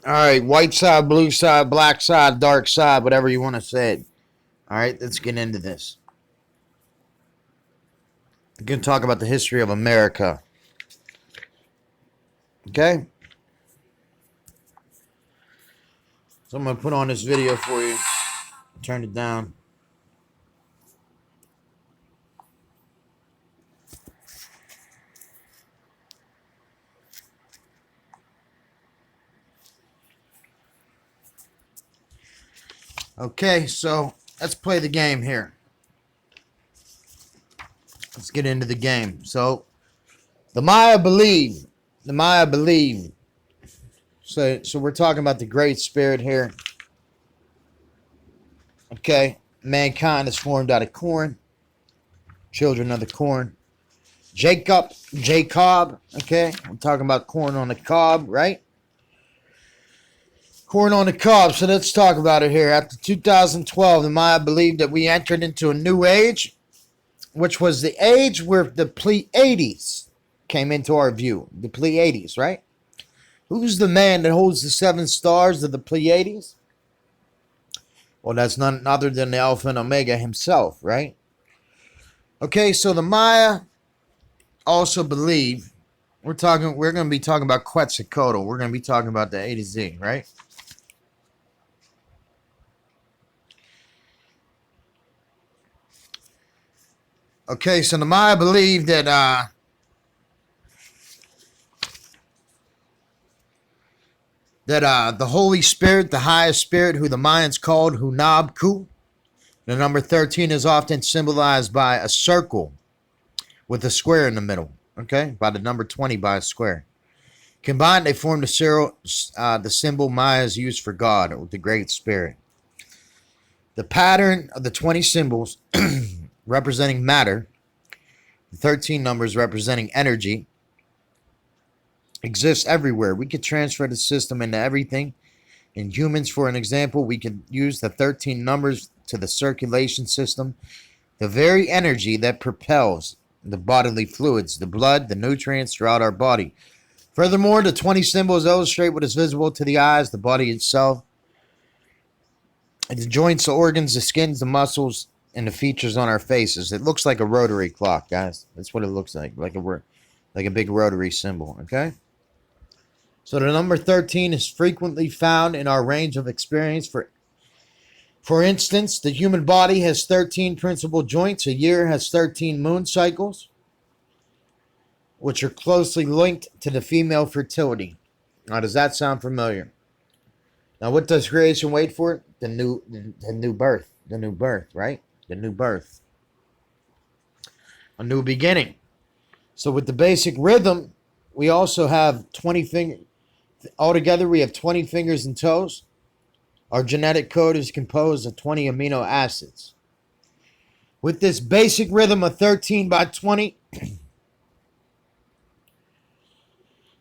All right, white side, blue side, black side, dark side, whatever you want to say. All right, let's get into this. We're going to talk about the history of America. Okay? So I'm going to put on this video for you. Turn it down. Okay, so let's play the game here. Let's get into the game. So, the Maya believe. So we're talking about the Great Spirit here. Okay, mankind is formed out of corn. Children of the corn. Jacob. Okay, I'm talking about corn on the cob, right? Corn on the cob. So let's talk about it here. After 2012, the Maya believed that we entered into a new age, which was the age where the Pleiades came into our view. The Pleiades, right? Who's the man that holds the 7 stars of the Pleiades? Well, that's none other than the Alpha and Omega himself, right? Okay, so the Maya also believe we're going to be talking about Quetzalcoatl. We're going to be talking about the A to Z, right? Okay, so the Maya believe that the Holy Spirit, the highest spirit, who the Mayans called Hunab-Ku, the number 13 is often symbolized by a circle with a square in the middle. Okay, by the number 20 by a square. Combined, they form the symbol Mayas used for God, or the Great Spirit. The pattern of the 20 symbols representing matter, the 13 numbers representing energy, exists everywhere. We could transfer the system into everything. In humans, for an example, we could use the 13 numbers to the circulation system, the very energy that propels the bodily fluids, the blood, the nutrients throughout our body. Furthermore, the 20 symbols illustrate what is visible to the eyes, the body itself, the joints, the organs, the skins, the muscles, and the features on our faces. It looks like a rotary clock, guys. That's what it looks like a big rotary symbol, okay? So the number 13 is frequently found in our range of experience. For instance, the human body has 13 principal joints. A year has 13 moon cycles, which are closely linked to the female fertility. Now, does that sound familiar? Now, what does creation wait for? The new birth, right? The new birth. A new beginning. So with the basic rhythm, we also have 20 fingers. Altogether, we have 20 fingers and toes. Our genetic code is composed of 20 amino acids. With this basic rhythm of 13 by 20,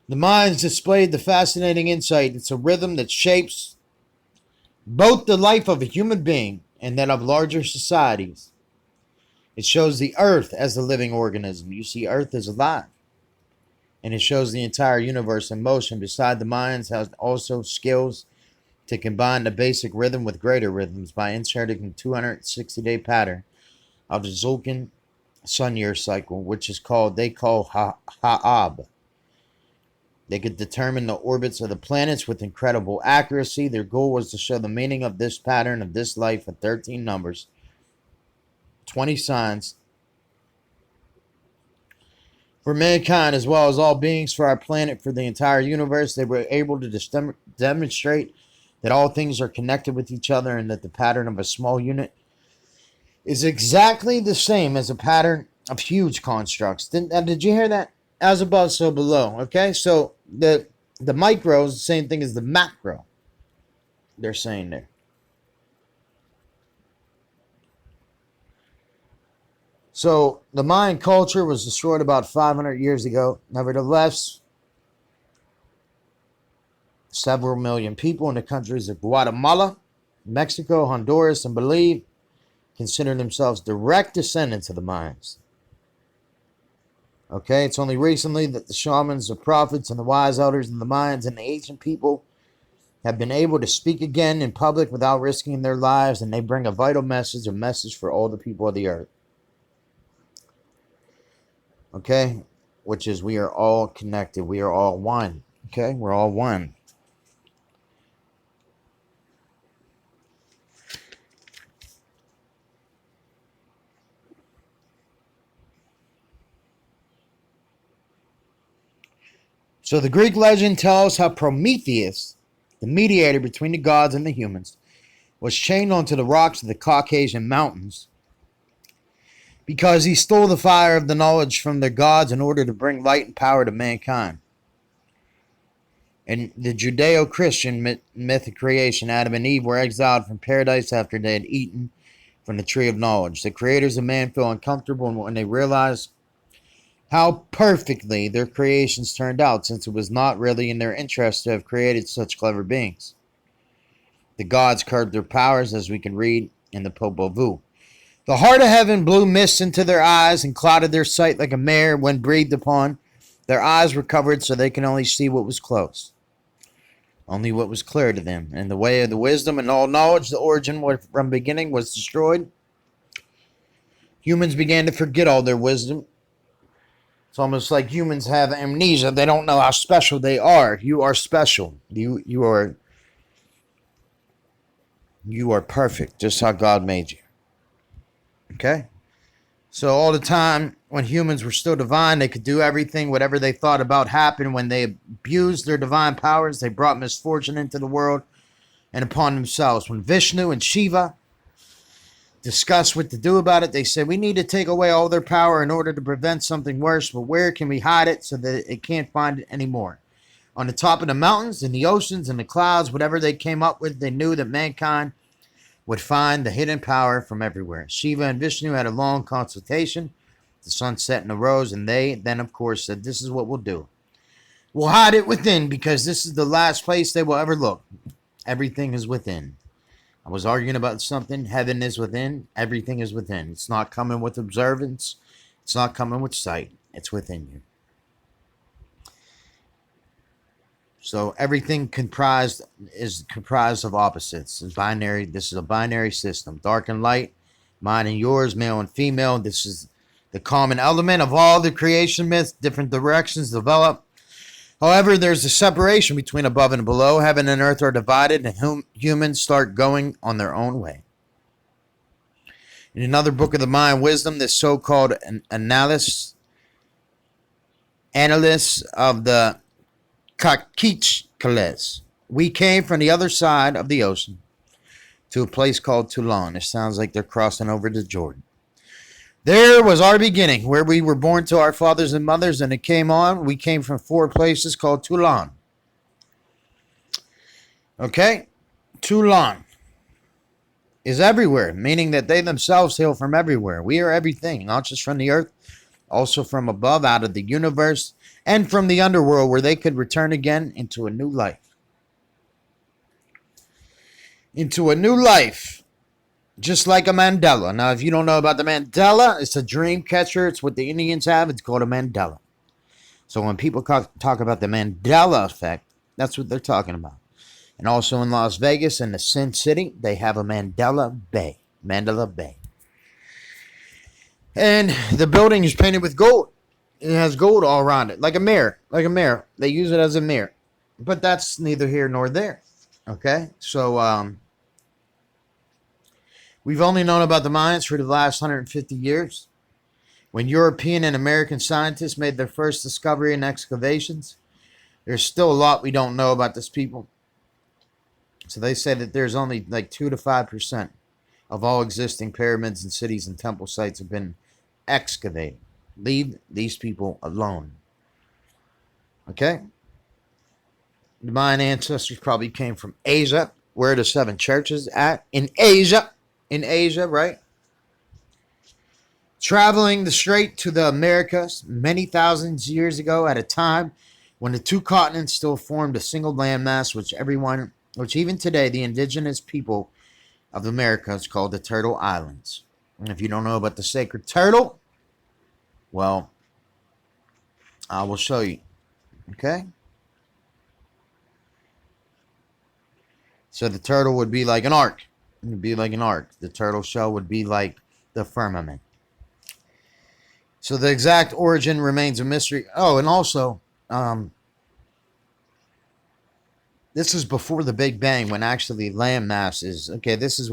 the Mayans displayed the fascinating insight. It's a rhythm that shapes both the life of a human being and that of larger societies. It shows the earth as a living organism. You see, earth is alive. And it shows the entire universe in motion. Beside the Mayans has also skills to combine the basic rhythm with greater rhythms by inserting a 260-day pattern of the Zulkin sun year cycle, which is they call Ha'ab. They could determine the orbits of the planets with incredible accuracy. Their goal was to show the meaning of this pattern of this life of 13 numbers, 20 signs, for mankind as well as all beings, for our planet, for the entire universe. They were able to demonstrate that all things are connected with each other and that the pattern of a small unit is exactly the same as a pattern of huge constructs. Did you hear that? As above, so below. Okay, so the micro is the same thing as the macro. They're saying there. So the Mayan culture was destroyed about 500 years ago. Nevertheless, several million people in the countries of Guatemala, Mexico, Honduras, and Belize consider themselves direct descendants of the Mayans. Okay, it's only recently that the shamans, the prophets, and the wise elders and the Mayans and the ancient people have been able to speak again in public without risking their lives, and they bring a vital message, a message for all the people of the earth. Okay? Which is we are all connected. We are all one. Okay? We're all one. So the Greek legend tells how Prometheus, the mediator between the gods and the humans, was chained onto the rocks of the Caucasian mountains because he stole the fire of the knowledge from their gods in order to bring light and power to mankind. In the Judeo-Christian myth of creation, Adam and Eve were exiled from paradise after they had eaten from the tree of knowledge. The creators of man feel uncomfortable when they realize how perfectly their creations turned out, since it was not really in their interest to have created such clever beings. The gods curbed their powers, as we can read in the Popol Vuh. The heart of heaven blew mist into their eyes and clouded their sight like a mare when breathed upon. Their eyes were covered so they could only see what was close, only what was clear to them. And the way of the wisdom and all knowledge, the origin from beginning, was destroyed. Humans began to forget all their wisdom. It's almost like humans have amnesia. They don't know how special they are. You are special. You are perfect, just how God made you. Okay? So all the time, when humans were still divine, they could do everything, whatever they thought about happened. When they abused their divine powers, they brought misfortune into the world and upon themselves. When Vishnu and Shiva discussed what to do about it, they said, we need to take away all their power in order to prevent something worse, but where can we hide it so that it can't find it anymore? On the top of the mountains, in the oceans, in the clouds, whatever they came up with, they knew that mankind would find the hidden power from everywhere. Shiva and Vishnu had a long consultation. The sun set and arose, and they then, of course, said, this is what we'll do. We'll hide it within, because this is the last place they will ever look. Everything is within. I was arguing about something. Heaven is within. Everything is within. It's not coming with observance. It's not coming with sight. It's within you. So everything is comprised of opposites. It's binary. This is a binary system. Dark and light, mine and yours, male and female. This is the common element of all the creation myths. Different directions develop. However, there's a separation between above and below. Heaven and earth are divided, and humans start going on their own way. In another book of the mind, Wisdom, this so-called analyst of the Kakich, we came from the other side of the ocean to a place called Toulon. It sounds like they're crossing over to Jordan. There was our beginning, where we were born to our fathers and mothers, and it came on. We came from 4 places called Toulon. Okay? Toulon is everywhere, meaning that they themselves hail from everywhere. We are everything, not just from the earth, also from above, out of the universe, and from the underworld, where they could return again into a new life. Into a new life. Just like a Mandela. Now, if you don't know about the Mandela, it's a dream catcher. It's what the Indians have. It's called a Mandela. So when people talk about the Mandela effect, that's what they're talking about. And also in Las Vegas and the Sin City, they have a Mandela Bay. Mandela Bay. And the building is painted with gold. It has gold all around it, like a mirror. Like a mirror. They use it as a mirror. But that's neither here nor there. Okay? So, we've only known about the Mayans for the last 150 years. When European and American scientists made their first discovery and excavations, there's still a lot we don't know about this people. So they say that there's only like 2 to 5% of all existing pyramids and cities and temple sites have been excavated. Leave these people alone. Okay? The Mayan ancestors probably came from Asia. Where are the 7 churches at? In Asia. In Asia, right? Traveling the strait to the Americas many thousands of years ago, at a time when the 2 continents still formed a single landmass, which even today the indigenous people of the Americas call the Turtle Islands. And if you don't know about the sacred turtle, well, I will show you. Okay? So the turtle would be like an arc. It would be like an arc. The turtle shell would be like the firmament. So the exact origin remains a mystery. Oh, and also, this is before the Big Bang, when actually landmass is okay. This is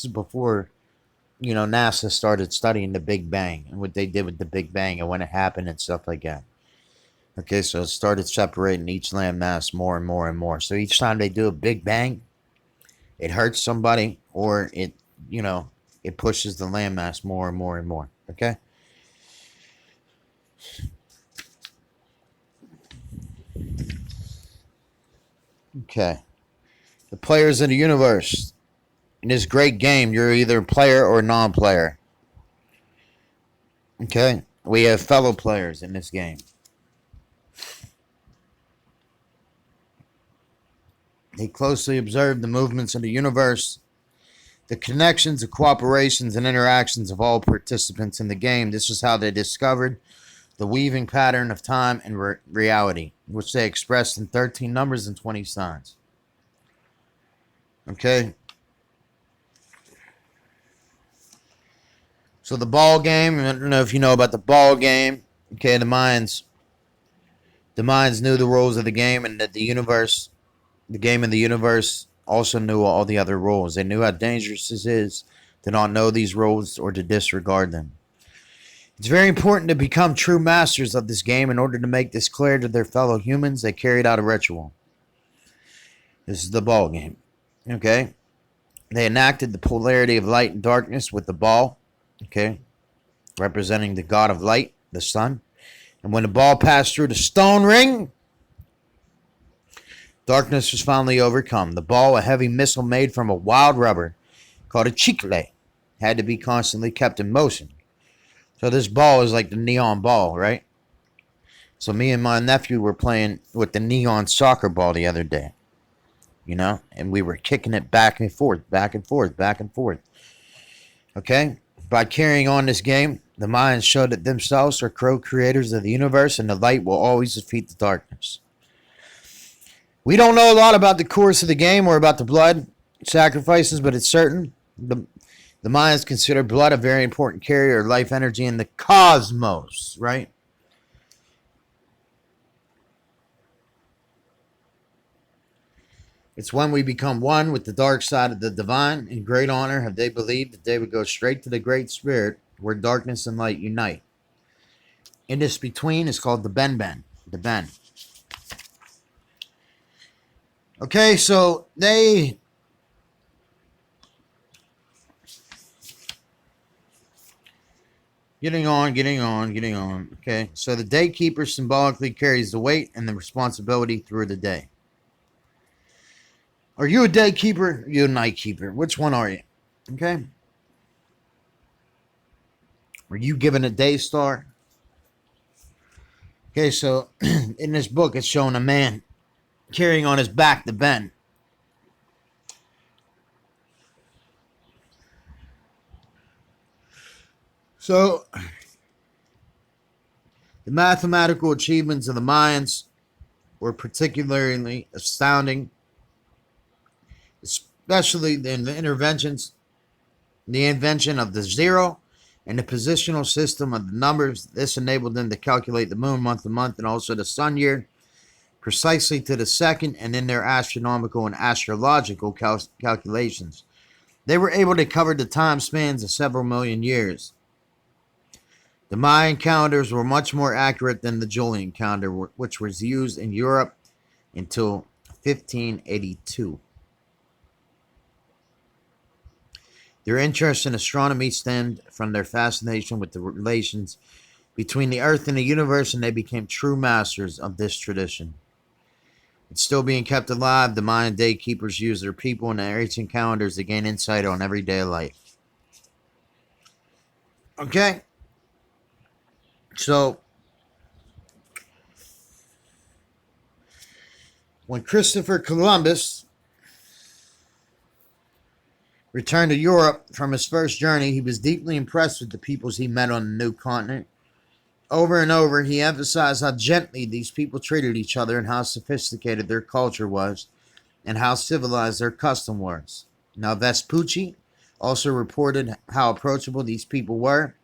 before, NASA started studying the Big Bang and what they did with the Big Bang and when it happened and stuff like that. Okay, so it started separating each landmass more and more and more. So each time they do a Big Bang, it hurts somebody, or it pushes the landmass more and more and more. Okay. Okay. The players in the universe. In this great game, you're either a player or non-player. Okay? We have fellow players in this game. They closely observe the movements of the universe, the connections, the cooperations, and interactions of all participants in the game. This is how they discovered the weaving pattern of time and reality, which they expressed in 13 numbers and 20 signs. Okay? So the ball game, I don't know if you know about the ball game. Okay, the Mayans knew the rules of the game, and that the game of the universe also knew all the other rules. They knew how dangerous it is to not know these rules or to disregard them. It's very important to become true masters of this game. In order to make this clear to their fellow humans, they carried out a ritual. This is the ball game. Okay? They enacted the polarity of light and darkness with the ball. Okay? Representing the god of light, the sun. And when the ball passed through the stone ring, darkness was finally overcome. The ball, a heavy missile made from a wild rubber called a coatl, had to be constantly kept in motion. So this ball is like the neon ball, right? So me and my nephew were playing with the neon soccer ball the other day, and we were kicking it back and forth, back and forth, back and forth. Okay? By carrying on this game, the Mayans showed that themselves are co-creators of the universe, and the light will always defeat the darkness. We don't know a lot about the course of the game or about the blood sacrifices, but it's certain the Mayans consider blood a very important carrier of life energy in the cosmos, right? It's when we become one with the dark side of the divine. In great honor have they believed that they would go straight to the Great Spirit, where darkness and light unite. In this between is called the Ben. The Ben. Okay, so they... Getting on. Okay, so the day keeper symbolically carries the weight and the responsibility through the day. Are you a day keeper? Or are you a night keeper? Which one are you? Okay. Were you given a day star? Okay, so in this book, it's showing a man carrying on his back the Ben. So, the mathematical achievements of the Mayans were particularly astounding, especially the invention of the zero and the positional system of the numbers. This enabled them to calculate the moon month to month and also the sun year precisely to the second, and in their astronomical and astrological calculations, they were able to cover the time spans of several million years. The Mayan calendars were much more accurate than the Julian calendar, which was used in Europe until 1582. Their interest in astronomy stemmed from their fascination with the relations between the Earth and the universe, and they became true masters of this tradition. It's still being kept alive. The Mayan day keepers use their people and their ancient calendars to gain insight on everyday life. Okay? So, when Christopher Columbus returned to Europe from his first journey, he was deeply impressed with the peoples he met on the new continent. Over and over, he emphasized how gently these people treated each other and how sophisticated their culture was. and how civilized their custom was. Now, Vespucci also reported how approachable these people were,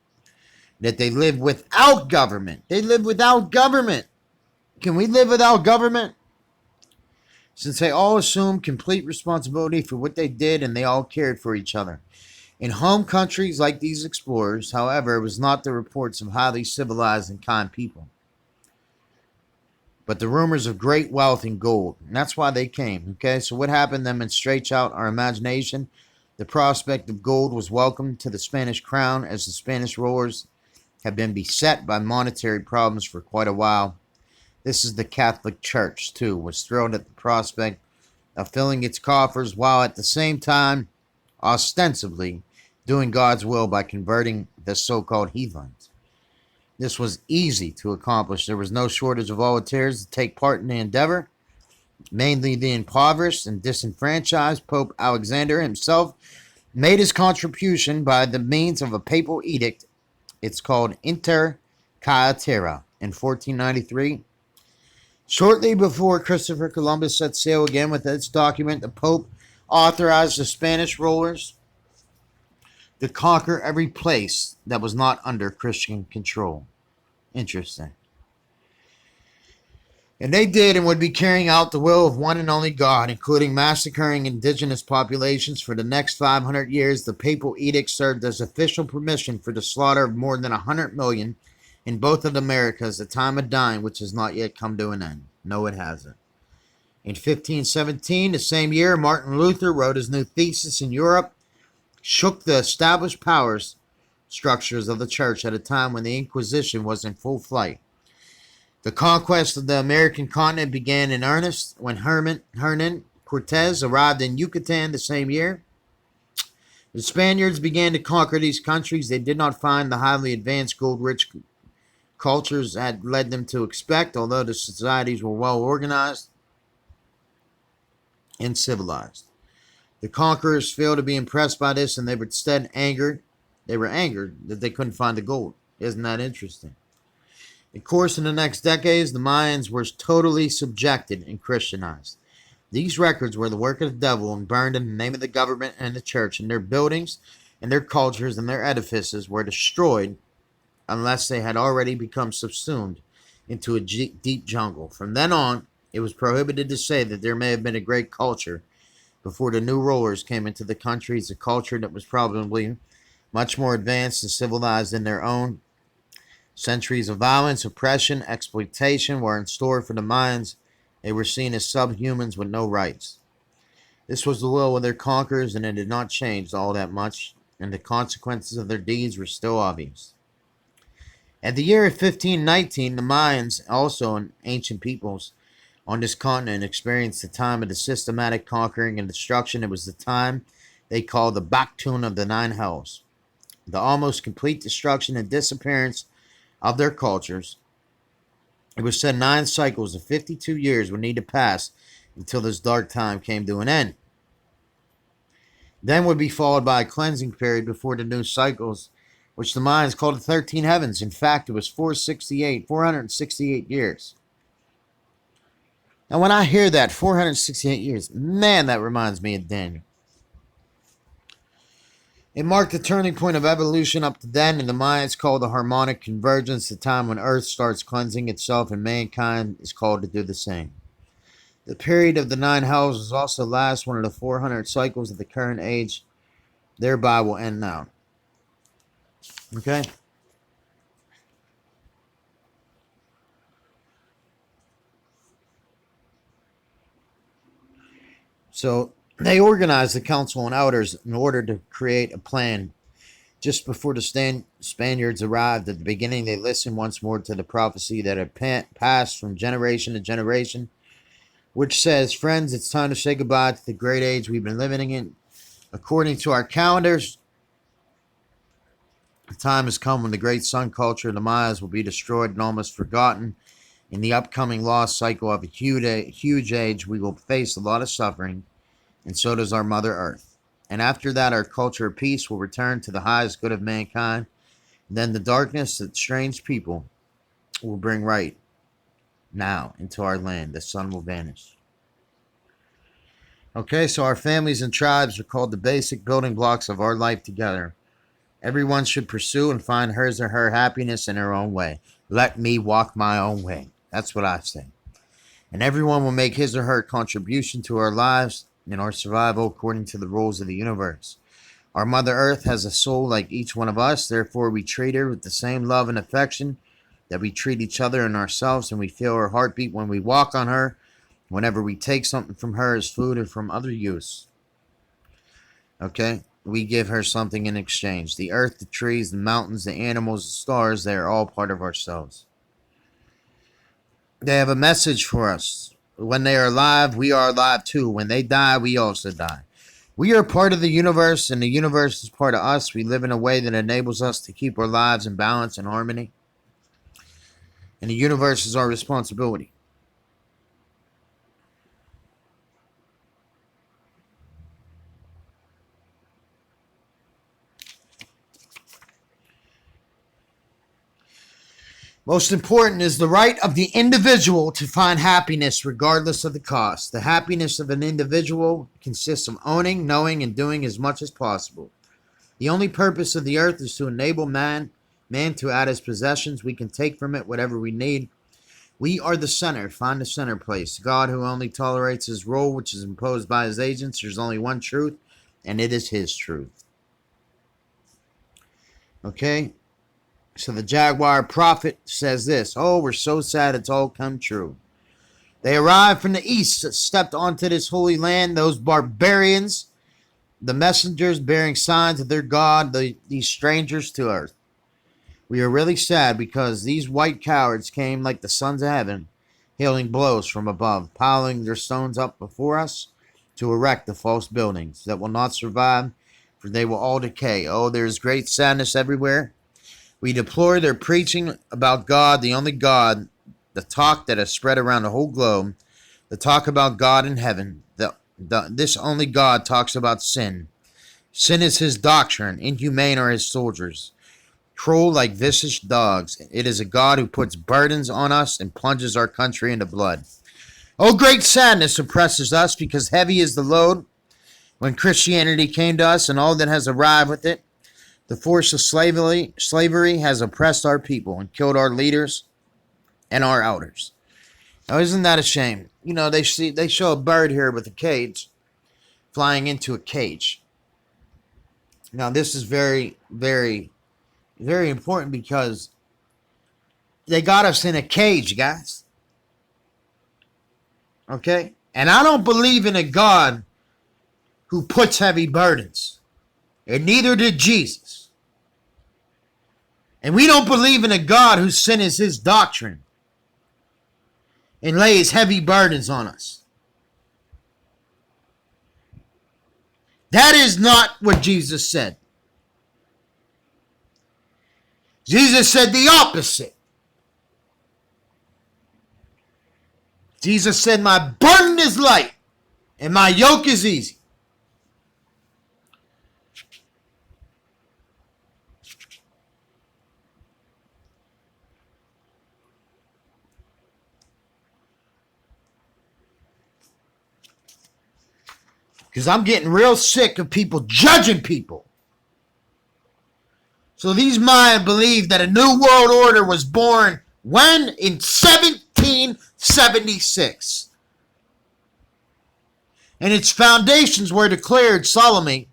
that they lived without government. They lived without government. Can we live without government? Since they all assumed complete responsibility for what they did and they all cared for each other. In home countries like these explorers, however, it was not the reports of highly civilized and kind people, but the rumors of great wealth and gold. And that's why they came. Okay, so what happened demonstrates out our imagination. The prospect of gold was welcome to the Spanish crown, as the Spanish rulers had been beset by monetary problems for quite a while. This is the Catholic Church, too, was thrilled at the prospect of filling its coffers while at the same time ostensibly doing God's will by converting the so-called heathens. This was easy to accomplish. There was no shortage of volunteers to take part in the endeavor. Mainly the impoverished and disenfranchised. Pope Alexander himself made his contribution by the means of a papal edict. It's called Inter Caetera in 1493. Shortly before Christopher Columbus set sail again with its document, the Pope authorized the Spanish rulers to conquer every place that was not under Christian control. Interesting. And they did and would be carrying out the will of one and only God, including massacring indigenous populations for the next 500 years. The papal edict served as official permission for the slaughter of more than 100 million in both of the Americas, a time of dying which has not yet come to an end. No, it hasn't. In 1517, the same year, Martin Luther wrote his new thesis in Europe, shook the established powers structures of the church at a time when the Inquisition was in full flight. The conquest of the American continent began in earnest when Hernan Cortez arrived in Yucatan the same year. The Spaniards began to conquer these countries. They did not find the highly advanced gold-rich cultures had led them to expect, although the societies were well organized and civilized. The conquerors failed to be impressed by this, and they were instead angered. They were angered that they couldn't find the gold. Isn't that interesting? Of course, in the next decades, the Mayans were totally subjected and Christianized. These records were the work of the devil and burned in the name of the government and the church, and their buildings and their cultures and their edifices were destroyed unless they had already become subsumed into a deep jungle. From then on, it was prohibited to say that there may have been a great culture before the new rulers came into the countries, a culture that was probably much more advanced and civilized than their own. Centuries of violence, oppression, exploitation were in store for the Mayans. They were seen as subhumans with no rights. This was the will of their conquerors, and it had not changed all that much, and the consequences of their deeds were still obvious. At the year 1519, the Mayans, also ancient peoples on this continent, experienced the time of the systematic conquering and destruction. It was the time they called the Baktun of the Nine Hells, the almost complete destruction and disappearance of their cultures. It was said 9 cycles of 52 years would need to pass until this dark time came to an end. Then would be followed by a cleansing period before the new cycles, which the Mayans called the 13 heavens. In fact, it was 468 years. Now, when I hear that, 468 years, man, that reminds me of Daniel. It marked the turning point of evolution up to then, and the Mayans called the harmonic convergence, the time when Earth starts cleansing itself and mankind is called to do the same. The period of the 9 hells was also the last one of the 400 cycles of the current age, thereby will end now. Okay? So they organized the council and elders in order to create a plan. Just before the Spaniards arrived at the beginning, they listened once more to the prophecy that had passed from generation to generation, which says, friends, it's time to say goodbye to the great age we've been living in. According to our calendars, the time has come when the great sun culture of the Mayas will be destroyed and almost forgotten. In the upcoming lost cycle of a huge age, we will face a lot of suffering, and so does our Mother Earth. And after that, our culture of peace will return to the highest good of mankind. Then the darkness that strange people will bring right now into our land. The sun will vanish. Okay, so our families and tribes are called the basic building blocks of our life together. Everyone should pursue and find hers or her happiness in her own way. Let me walk my own way. That's what I say. And everyone will make his or her contribution to our lives and our survival according to the rules of the universe. Our Mother Earth has a soul like each one of us, therefore we treat her with the same love and affection that we treat each other and ourselves, and we feel her heartbeat when we walk on her, whenever we take something from her as food or from other use. Okay? We give her something in exchange. The earth, the trees, the mountains, the animals, the stars, they are all part of ourselves. They have a message for us. When they are alive, we are alive too. When they die, we also die. We are part of the universe, and the universe is part of us. We live in a way that enables us to keep our lives in balance and harmony. And the universe is our responsibility. Most important is the right of the individual to find happiness regardless of the cost. The happiness of an individual consists of owning, knowing, and doing as much as possible. The only purpose of the earth is to enable man to add his possessions. We can take from it whatever we need. We are the center. Find the center place. God, who only tolerates his rule, which is imposed by his agents. There's only one truth, and it is his truth. Okay? So the Jaguar prophet says this: oh, we're so sad it's all come true. They arrived from the east, stepped onto this holy land, those barbarians, the messengers bearing signs of their God, these strangers to earth. We are really sad because these white cowards came like the sons of heaven, hailing blows from above, piling their stones up before us to erect the false buildings that will not survive, for they will all decay. Oh, there is great sadness everywhere. We deplore their preaching about God, the only God, the talk that has spread around the whole globe, the talk about God in heaven. This only God talks about sin. Sin is his doctrine. Inhumane are his soldiers. Cruel like vicious dogs. It is a God who puts burdens on us and plunges our country into blood. Oh, great sadness oppresses us because heavy is the load. When Christianity came to us and all that has arrived with it, the force of slavery has oppressed our people and killed our leaders and our elders. Now, isn't that a shame? You know, they show a bird here with a cage, flying into a cage. Now, this is very, very, very important because they got us in a cage, guys. Okay? And I don't believe in a God who puts heavy burdens. And neither did Jesus. And we don't believe in a God whose sin is his doctrine and lays heavy burdens on us. That is not what Jesus said. Jesus said the opposite. Jesus said, my burden is light and my yoke is easy. Because I'm getting real sick of people judging people. So these Maya believe that a new world order was born when? In 1776. And its foundations were declared solemnly,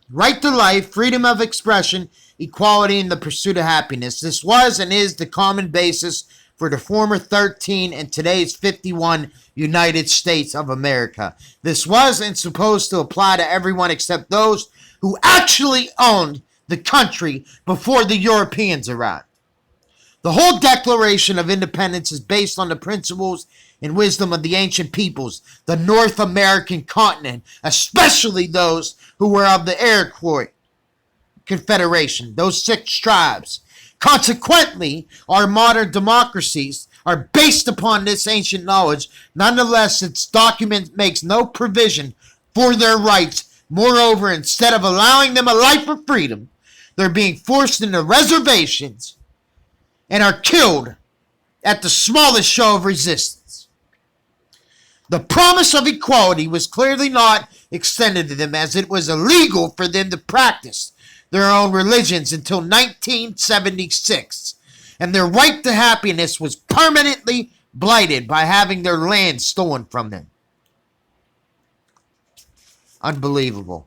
right to life, freedom of expression, equality, and the pursuit of happiness. This was and is the common basis for the former 13 and today's 51 United States of America. This was and supposed to apply to everyone except those who actually owned the country before the Europeans arrived. The whole Declaration of Independence is based on the principles and wisdom of the ancient peoples, the North American continent, especially those who were of the Iroquois Confederation, those 6 tribes. Consequently, our modern democracies are based upon this ancient knowledge. Nonetheless, its document makes no provision for their rights. Moreover, instead of allowing them a life of freedom, they're being forced into reservations and are killed at the smallest show of resistance. The promise of equality was clearly not extended to them, as it was illegal for them to practice their own religions until 1976, and their right to happiness was permanently blighted by having their land stolen from them. Unbelievable.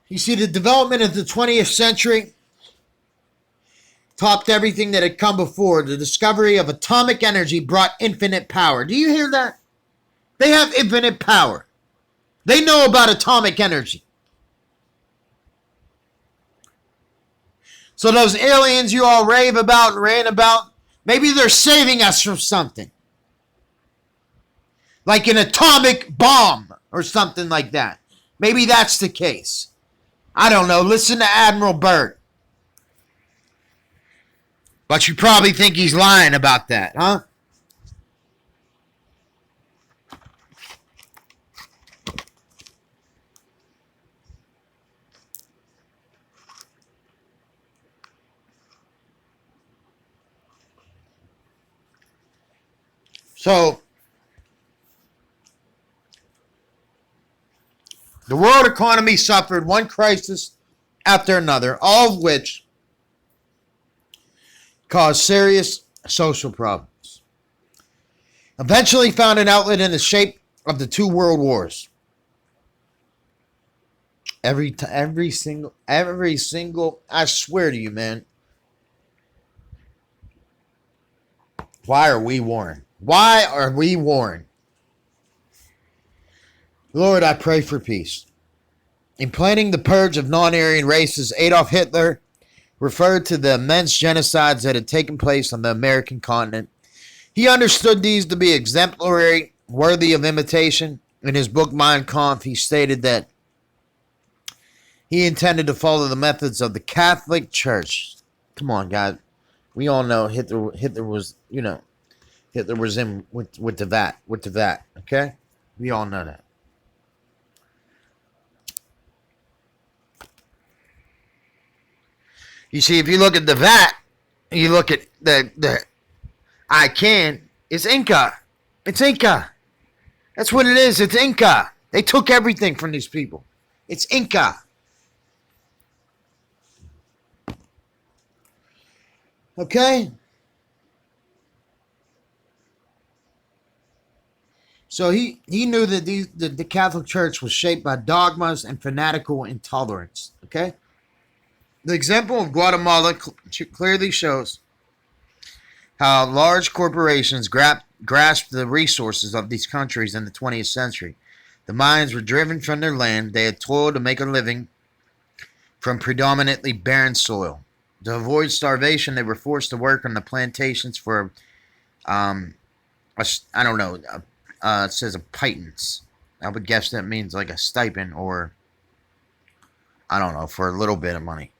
You see, the development of the 20th century topped everything that had come before. The discovery of atomic energy brought infinite power. Do you hear that? They have infinite power. They know about atomic energy. So those aliens you all rave about and rant about, maybe they're saving us from something. Like an atomic bomb or something like that. Maybe that's the case. I don't know. Listen to Admiral Byrd. But you probably think he's lying about that, huh? So, the world economy suffered one crisis after another, all of which caused serious social problems. Eventually found an outlet in the shape of the two world wars. Every single, I swear to you, man. Why are we warring? Why are we warring? Lord, I pray for peace. In planning the purge of non-Aryan races, Adolf Hitler referred to the immense genocides that had taken place on the American continent. He understood these to be exemplary, worthy of imitation. In his book Mein Kampf, he stated that he intended to follow the methods of the Catholic Church. Come on, guys. We all know Hitler was, Hitler was in with the VAT, okay? We all know that. You see, if you look at the VAT, you look at the ICANN, it's Inca. It's Inca. That's what it is. It's Inca. They took everything from these people. It's Inca. Okay? So he knew that the Catholic Church was shaped by dogmas and fanatical intolerance. Okay? The example of Guatemala clearly shows how large corporations grasped the resources of these countries in the 20th century. The Mayans were driven from their land. They had toiled to make a living from predominantly barren soil. To avoid starvation, they were forced to work on the plantations for, it says a pittance. I would guess that means like a stipend or, for a little bit of money.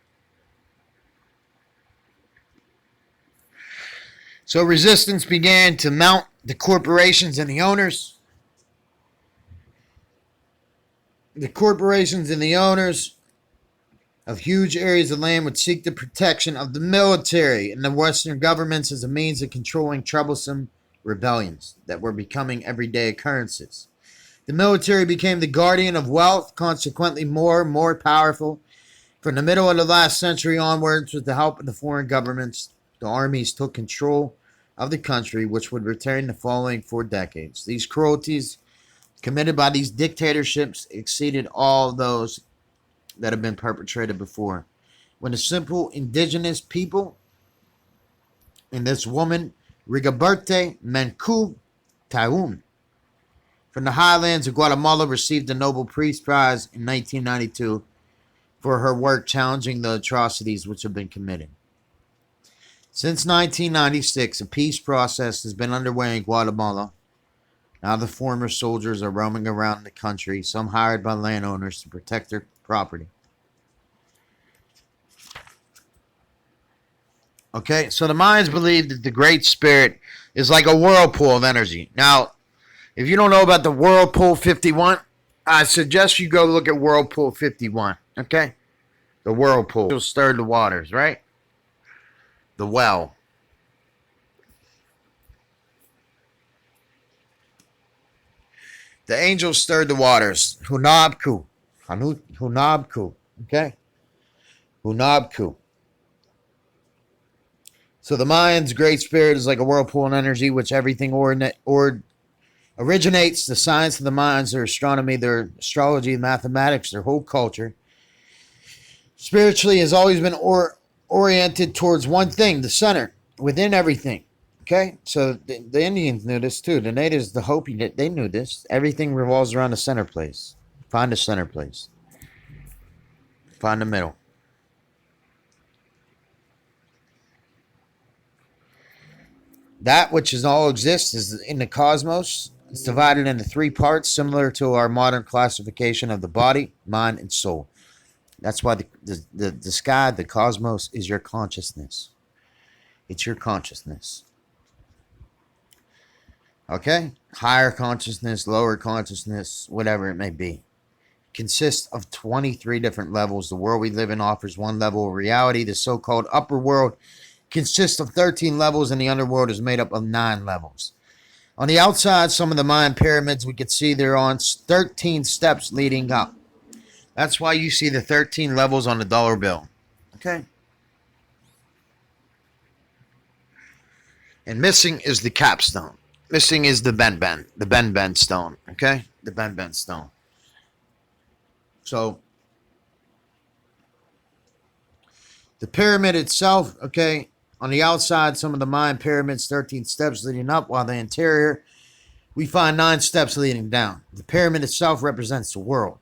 So resistance began to mount. The corporations and the owners. The corporations and the owners of huge areas of land would seek the protection of the military and the Western governments as a means of controlling troublesome rebellions that were becoming everyday occurrences. The military became the guardian of wealth, consequently more powerful. From the middle of the last century onwards, with the help of the foreign governments, the armies took control of the country, which would retain the following 4 decades. These cruelties committed by these dictatorships exceeded all those that have been perpetrated before. When the simple indigenous people, and this woman, Rigoberte Menchu Taun, from the highlands of Guatemala, received the Nobel Peace Prize in 1992 for her work challenging the atrocities which have been committed. Since 1996, a peace process has been underway in Guatemala. Now the former soldiers are roaming around the country, some hired by landowners to protect their property. Okay, so the Mayans believe that the Great Spirit is like a whirlpool of energy. Now, if you don't know about the Whirlpool 51, I suggest you go look at Whirlpool 51, okay? The whirlpool stirred the waters, right? The well. The angels stirred the waters. Hunabku. Hunabku. Okay? Hunabku. So the mind's great spirit is like a whirlpool in energy, which everything originates. The science of the minds, their astronomy, their astrology, mathematics, their whole culture. Spiritually has always been oriented towards one thing, the center, within everything. Okay? So the Indians knew this too. The natives, the Hopi, they knew this. Everything revolves around the center place. Find the center place. Find the middle. That which is all exists is in the cosmos. It's divided into three parts, similar to our modern classification of the body, mind, and soul. That's why the sky, the cosmos, is your consciousness. It's your consciousness. Okay? Higher consciousness, lower consciousness, whatever it may be. Consists of 23 different levels. The world we live in offers one level of reality. The so-called upper world consists of 13 levels, and the underworld is made up of 9 levels. On the outside, some of the Mayan pyramids, we can see they're on 13 steps leading up. That's why you see the 13 levels on the dollar bill. Okay? And missing is the capstone. Missing is the Ben stone. Okay? The Ben stone. So, the pyramid itself, okay, on the outside, some of the Mayan pyramids, 13 steps leading up, while the interior, we find 9 steps leading down. The pyramid itself represents the world,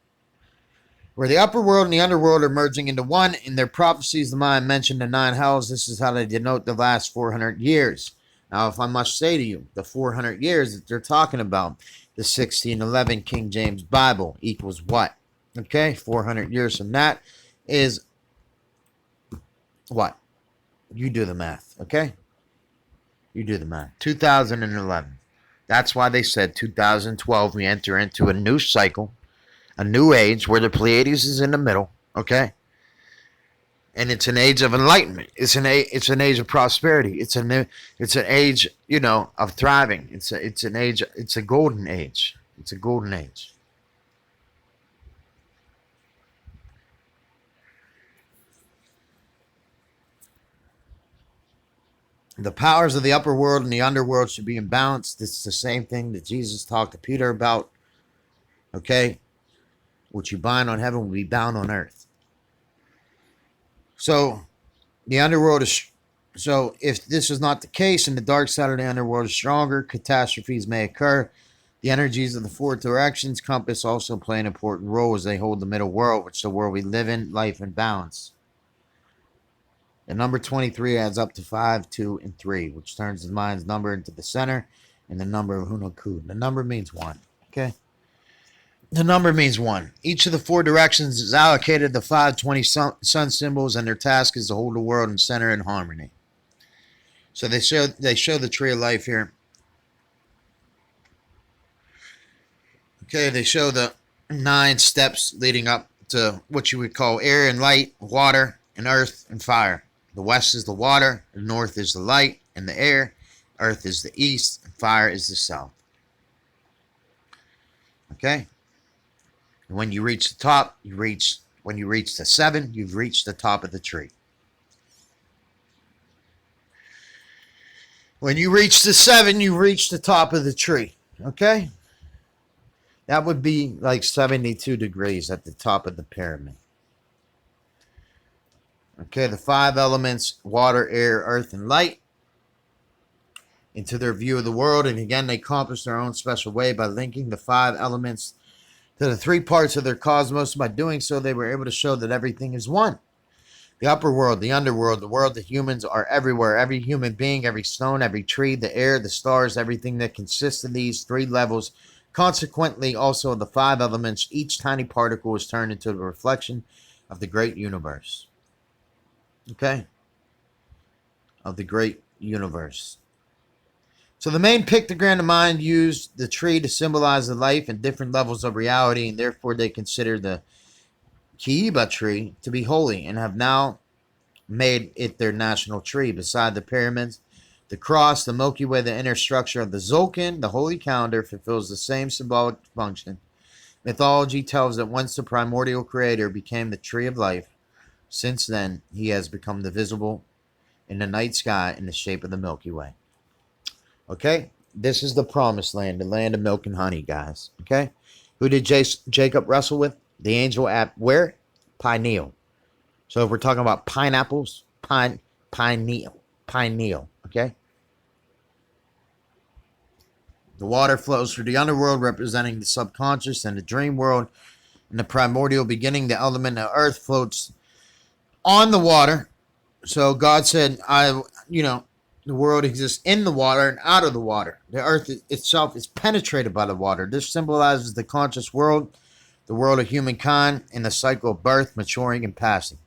where the upper world and the underworld are merging into one. In their prophecies, the Mayan mentioned the 9 hells. This is how they denote the last 400 years. Now, if I must say to you, the 400 years that they're talking about, the 1611 King James Bible equals what? Okay, 400 years from that is what? You do the math, okay? You do the math. 2011. That's why they said 2012 we enter into a new cycle, a new age where the Pleiades is in the middle, okay? And it's an age of enlightenment. It's an age of prosperity. It's an age, of thriving. It's an age. It's a golden age. It's a golden age. The powers of the upper world and the underworld should be in balance. This is the same thing that Jesus talked to Peter about. Okay? What you bind on heaven will be bound on earth. So, the underworld is... So, if this is not the case and the dark side of the underworld is stronger, catastrophes may occur. The energies of the 4 directions compass also play an important role as they hold the middle world, which is the world we live in, life, and balance. The number 23 adds up to 5, 2, and 3, which turns the mind's number into the center and the number of Hunaku. The number means 1. Okay? The number means 1. Each of the 4 directions is allocated the 520 sun symbols, and their task is to hold the world in center and harmony. So they show the tree of life here. Okay, they show the 9 steps leading up to what you would call air and light, water and earth and fire. The west is the water, the north is the light and the air, earth is the east, and fire is the south. Okay? And when you reach the top, when you reach the 7, you've reached the top of the tree. When you reach the 7, you reach the top of the tree. Okay? That would be like 72 degrees at the top of the pyramid. Okay, the 5 elements, water, air, earth, and light, into their view of the world. And again, they accomplish their own special way by linking the 5 elements to the 3 parts of their cosmos. By doing so, they were able to show that everything is one. The upper world, the underworld, the world that humans are everywhere. Every human being, every stone, every tree, the air, the stars, everything that consists of these 3 levels. Consequently, also the 5 elements, each tiny particle is turned into a reflection of the great universe. Okay? Of the great universe. So the main pictogram of mind used the tree to symbolize the life and different levels of reality, and therefore they consider the Kiiba tree to be holy and have now made it their national tree. Beside the pyramids, the cross, the Milky Way, the inner structure of the Zolkin, the holy calendar fulfills the same symbolic function. Mythology tells that once the primordial creator became the tree of life, since then he has become visible in the night sky in the shape of the Milky Way. Okay? This is the promised land, the land of milk and honey, guys. Okay? Who did Jacob wrestle with? The angel at where? Pineal. So if we're talking about pineapples, pineal. Okay? The water flows through the underworld, representing the subconscious, and the dream world. In the primordial beginning, the element of earth floats on the water. So God said, the world exists in the water and out of the water. The earth itself is penetrated by the water. This symbolizes the conscious world, the world of humankind, and the cycle of birth, maturing, and passing.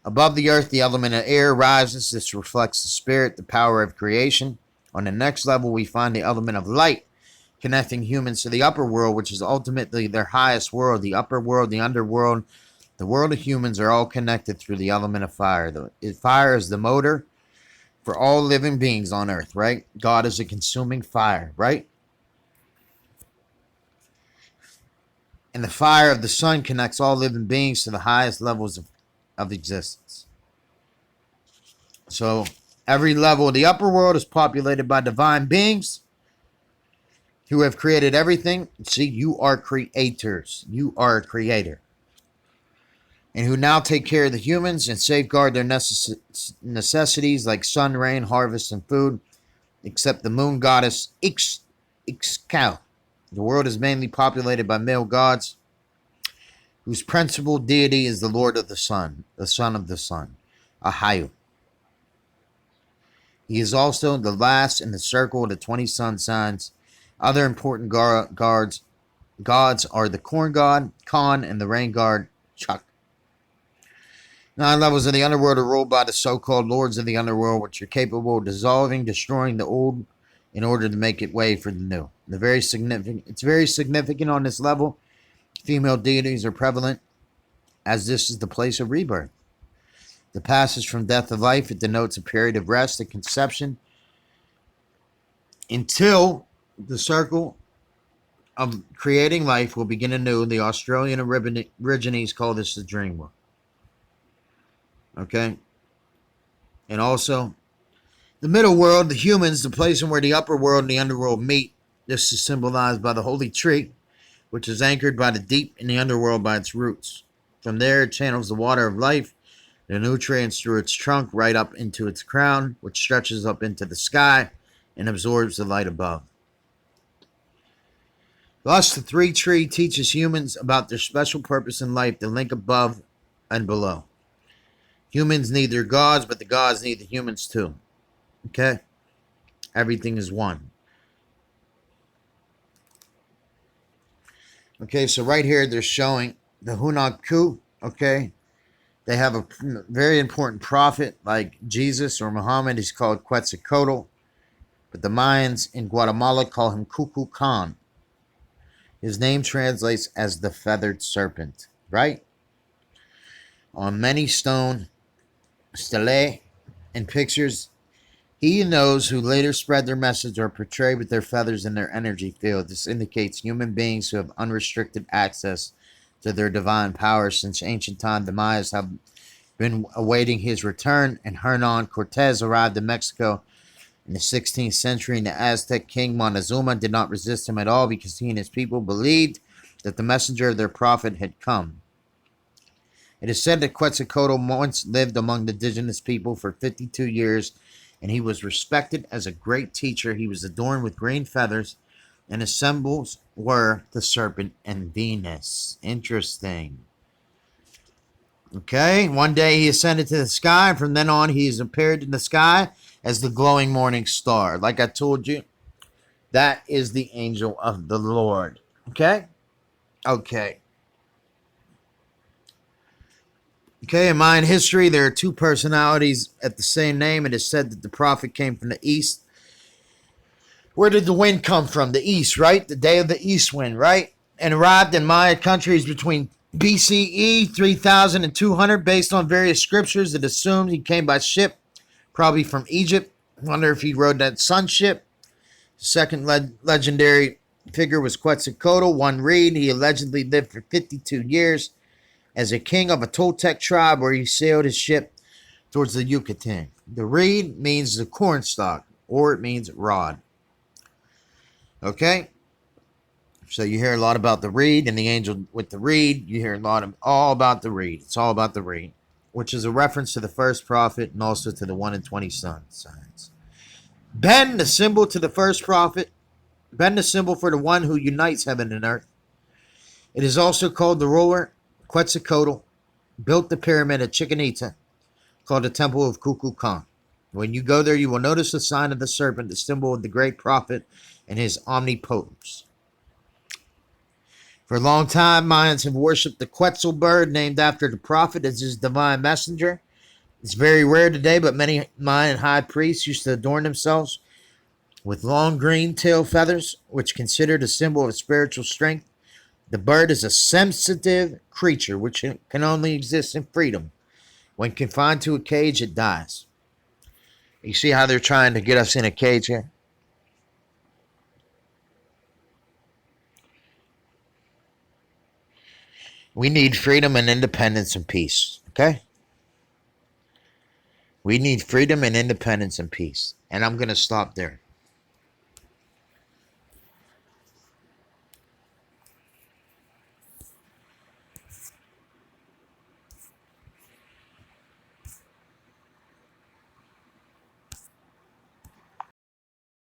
Above the earth, the element of air rises. This reflects the spirit, the power of creation. On the next level, we find the element of light, connecting humans to the upper world, which is ultimately their highest world. The upper world, the underworld, the world of humans are all connected through the element of fire. Fire is the motor for all living beings on earth, right? God is a consuming fire, right? And the fire of the sun connects all living beings to the highest levels of existence. So every level of the upper world is populated by divine beings who have created everything. See, you are creators. You are a creator. And who now take care of the humans and safeguard their necessities like sun, rain, harvest, and food, except the moon goddess Ixcal. The world is mainly populated by male gods, whose principal deity is the Lord of the Sun of the Sun, Ahayu. He is also the last in the circle of the 20 sun signs. Other important gods are the corn god, Khan, and the rain god, Chak. 9 levels of the underworld are ruled by the so-called lords of the underworld, which are capable of dissolving, destroying the old in order to make it way for the new. It's very significant on this level. Female deities are prevalent, as this is the place of rebirth. The passage from death to life, it denotes a period of rest and conception until the circle of creating life will begin anew. The Australian Aborigines call this the dream world. Okay? And also, the middle world, the humans, the place in where the upper world and the underworld meet. This is symbolized by the holy tree, which is anchored by the deep in the underworld by its roots. From there, it channels the water of life, the nutrients through its trunk right up into its crown, which stretches up into the sky and absorbs the light above. Thus, the three tree teaches humans about their special purpose in life, the link above and below. Humans need their gods, but the gods need the humans too. Okay? Everything is one. Okay, so right here they're showing the Hunahku. Okay? They have a very important prophet like Jesus or Muhammad. He's called Quetzalcoatl. But the Mayans in Guatemala call him Kukulkan. His name translates as the feathered serpent. Right? On many stone stelae and pictures, he and those who later spread their message are portrayed with their feathers in their energy field. This indicates human beings who have unrestricted access to their divine powers. Since ancient time, the Mayas have been awaiting his return, and Hernan Cortez arrived in Mexico in the 16th century, and the Aztec king Montezuma did not resist him at all because he and his people believed that the messenger of their prophet had come. It is said that Quetzalcoatl once lived among the indigenous people for 52 years, and he was respected as a great teacher. He was adorned with green feathers, and his symbols were the serpent and Venus. Interesting. Okay, one day he ascended to the sky, and from then on he has appeared in the sky as the glowing morning star. Like I told you, that is the angel of the Lord. Okay? Okay. Okay, in Mayan history, there are two personalities at the same name. It is said that the prophet came from the east. Where did the wind come from? The east, right? The day of the east wind, right? And arrived in Maya countries between BCE 3200. Based on various scriptures, it assumed he came by ship, probably from Egypt. Wonder if he rode that sun ship. Second legendary figure was Quetzalcoatl, one reed. He allegedly lived for 52 years as a king of a Toltec tribe where he sailed his ship towards the Yucatan. The reed means the cornstalk, or it means rod. Okay? So you hear a lot about the reed and the angel with the reed. You hear all about the reed. It's all about the reed, which is a reference to the first prophet and also to the 1 in 20 signs. Ben, the symbol to the first prophet. Ben, the symbol for the one who unites heaven and earth. It is also called the ruler. Quetzalcoatl built the pyramid at Chichen Itza, called the Temple of Kukulkan. When you go there, you will notice the sign of the serpent, the symbol of the great prophet and his omnipotence. For a long time, Mayans have worshipped the Quetzal bird, named after the prophet as his divine messenger. It's very rare today, but many Mayan high priests used to adorn themselves with long green tail feathers, which considered a symbol of spiritual strength. The bird is a sensitive creature which can only exist in freedom. When confined to a cage, it dies. You see how they're trying to get us in a cage here? We need freedom and independence and peace, okay? We need freedom and independence and peace. And I'm going to stop there.